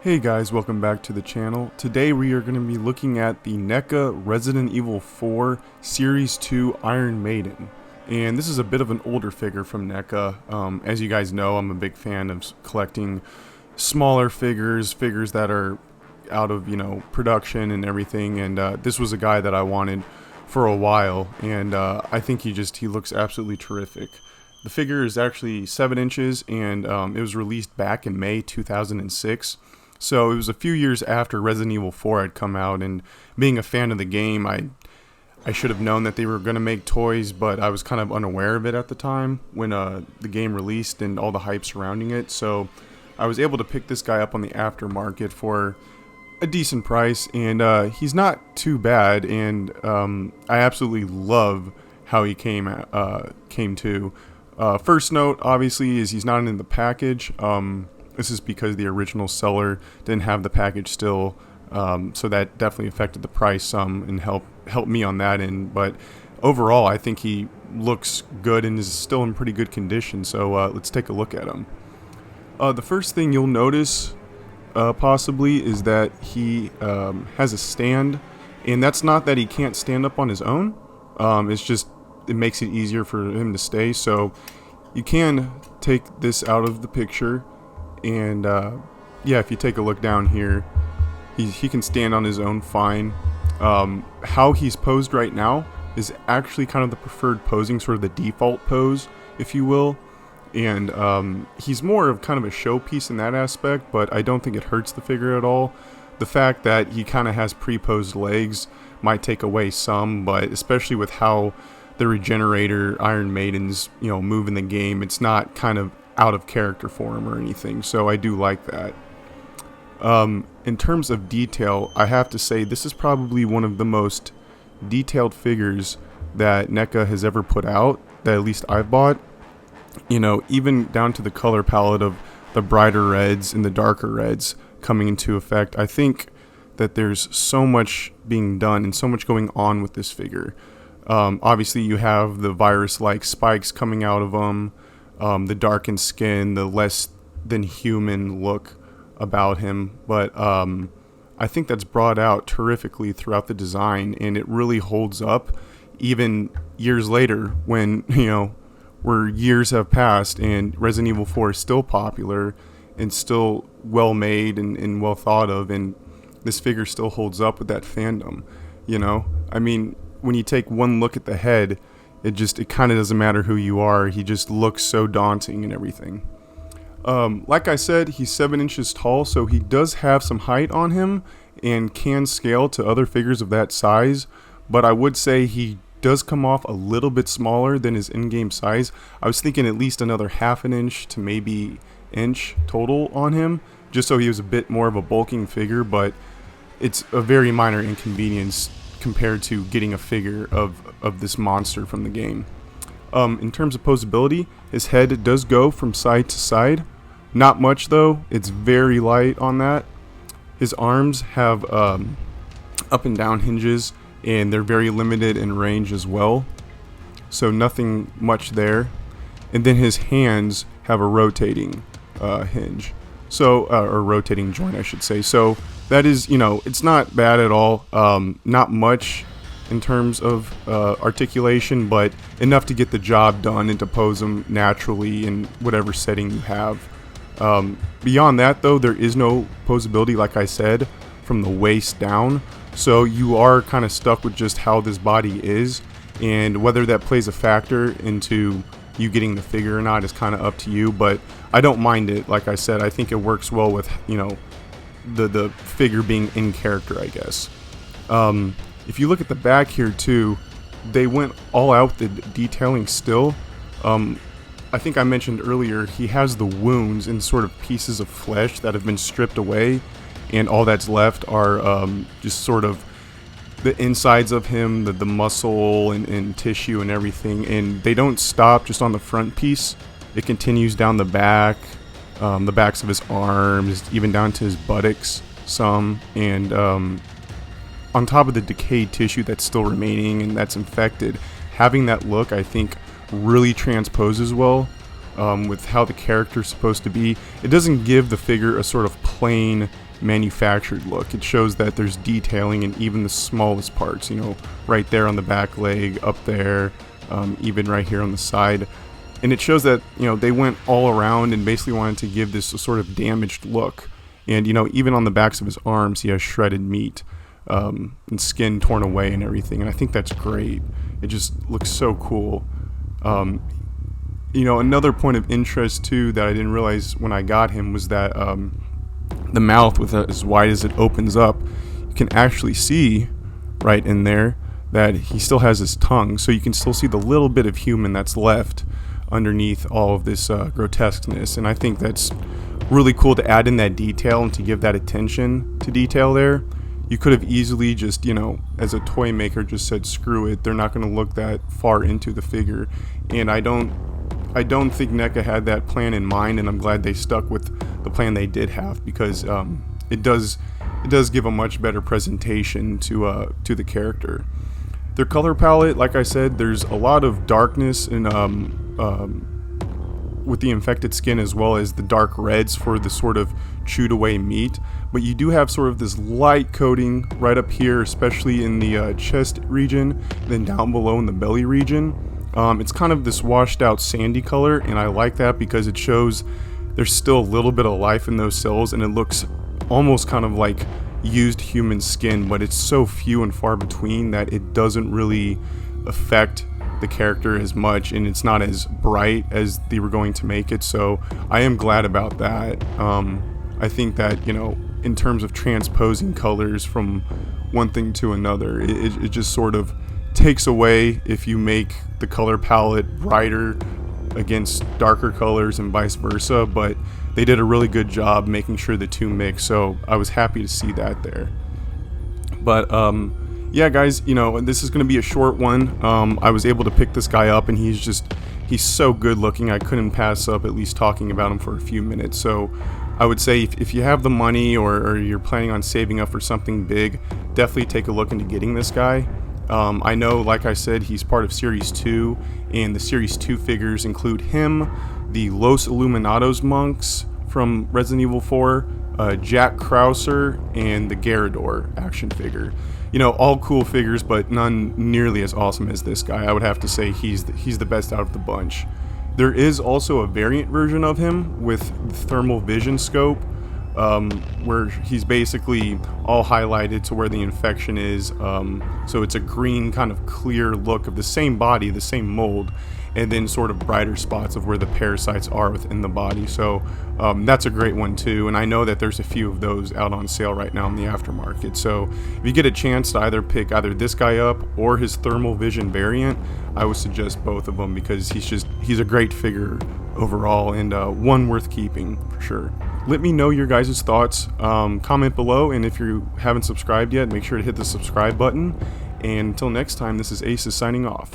Hey guys, welcome back to the channel. Today we are going to be looking at the NECA Resident Evil 4 Series 2 Iron Maiden. And this is a bit of an older figure from NECA. As you guys know, I'm a big fan of collecting smaller figures that are out of, production and everything. And this was a guy that I wanted for a while, and I think he looks absolutely terrific. The figure is actually 7 inches, and it was released back in May 2006. So it was a few years after Resident Evil 4 had come out, and being a fan of the game, I should have known that they were going to make toys, but I was kind of unaware of it at the time when the game released and all the hype surrounding it. So I was able to pick this guy up on the aftermarket for a decent price, and he's not too bad, and I absolutely love how he came to. First note, obviously, is he's not in the package. This is because the original seller didn't have the package still, so that definitely affected the price some and helped me on that end. But overall, I think he looks good and is still in pretty good condition. So let's take a look at him. The first thing you'll notice, possibly, is that he has a stand, and that's not that he can't stand up on his own. It's just it makes it easier for him to stay. So you can take this out of the picture. And yeah, if you take a look down here, he can stand on his own fine. How he's posed right now is actually kind of the preferred posing, sort of the default pose, if you will. And he's more of kind of a showpiece in that aspect, but I don't think it hurts the figure at all. The fact that he kind of has pre-posed legs might take away some, but especially with how the Regenerator Iron Maidens, move in the game, it's not kind of out of character for him or anything, so I do like that. In terms of detail, I have to say this is probably one of the most detailed figures that NECA has ever put out, that at least I've bought. Even down to the color palette of the brighter reds and the darker reds coming into effect. I think that there's so much being done and so much going on with this figure. Obviously you have the virus-like spikes coming out of them, the darkened skin, the less than human look about him, but I think that's brought out terrifically throughout the design, and it really holds up even years later when, where years have passed and Resident Evil 4 is still popular and still well made and well thought of, and this figure still holds up with that fandom. I mean, when you take one look at the head, it kind of doesn't matter who you are. He just looks so daunting and everything. Like I said, he's 7 inches tall, so he does have some height on him and can scale to other figures of that size, but I would say he does come off a little bit smaller than his in-game size. I was thinking at least another half an inch to maybe inch total on him, just so he was a bit more of a bulking figure, but it's a very minor inconvenience compared to getting a figure of this monster from the game. In terms of posability, his head does go from side to side. Not much though, it's very light on that. His arms have up and down hinges, and they're very limited in range as well, so nothing much there. And then his hands have a rotating hinge, so or rotating joint, I should say. So that is, it's not bad at all. Not much in terms of articulation, but enough to get the job done and to pose them naturally in whatever setting you have. Beyond that, though, there is no posability, like I said, from the waist down. So you are kind of stuck with just how this body is, and whether that plays a factor into you getting the figure or not is kind of up to you. But I don't mind it. Like I said, I think it works well with, the figure being in character, I guess. If you look at the back here too, they went all out with the detailing still. I think I mentioned earlier, he has the wounds and sort of pieces of flesh that have been stripped away, and all that's left are just sort of the insides of him, the muscle and tissue and everything. And they don't stop just on the front piece. It continues down the back, the backs of his arms, even down to his buttocks some, and on top of the decayed tissue that's still remaining and that's infected. Having that look, I think, really transposes well with how the character's supposed to be. It doesn't give the figure a sort of plain manufactured look. It shows that there's detailing in even the smallest parts, you know, right there on the back leg, up there, even right here on the side. And it shows that, you know, they went all around and basically wanted to give this a sort of damaged look. And, you know, even on the backs of his arms, he has shredded meat and skin torn away and everything. And I think that's great. It just looks so cool. You know, another point of interest too that I didn't realize when I got him was that the mouth, with as wide as it opens up, you can actually see right in there that he still has his tongue, so you can still see the little bit of human that's left underneath all of this grotesqueness. And I think that's really cool to add in that detail and to give that attention to detail there. You could have easily just, you know, as a toy maker, just said screw it, they're not going to look that far into the figure. And I don't think NECA had that plan in mind, and I'm glad they stuck with the plan they did have, because it does give a much better presentation to the character. Their color palette, like I said, there's a lot of darkness and with the infected skin, as well as the dark reds for the sort of chewed away meat. But you do have sort of this light coating right up here, especially in the chest region, then down below in the belly region. It's kind of this washed out sandy color, and I like that because it shows there's still a little bit of life in those cells, and it looks almost kind of like used human skin, but it's so few and far between that it doesn't really affect the character as much, and it's not as bright as they were going to make it. So I am glad about that. I think that, you know, in terms of transposing colors from one thing to another, it just sort of takes away if you make the color palette brighter against darker colors and vice versa, but they did a really good job making sure the two mix, so I was happy to see that there. But yeah guys, you know, this is going to be a short one. I was able to pick this guy up, and he's so good looking, I couldn't pass up at least talking about him for a few minutes. So I would say if you have the money, or you're planning on saving up for something big, definitely take a look into getting this guy. I know, like I said, he's part of Series 2, and the Series 2 figures include him, the Los Illuminados monks from Resident Evil 4, Jack Krauser, and the Garrador action figure. You know, all cool figures, but none nearly as awesome as this guy. I would have to say he's the best out of the bunch. There is also a variant version of him with thermal vision scope, where he's basically all highlighted to where the infection is, so it's a green kind of clear look of the same body, the same mold, and then sort of brighter spots of where the parasites are within the body. So that's a great one too, and I know that there's a few of those out on sale right now in the aftermarket. So if you get a chance to either pick either this guy up or his thermal vision variant, I would suggest both of them, because he's a great figure overall, and one worth keeping for sure. Let me know your guys' thoughts, comment below, and if you haven't subscribed yet, make sure to hit the subscribe button. And until next time, this is Aces signing off.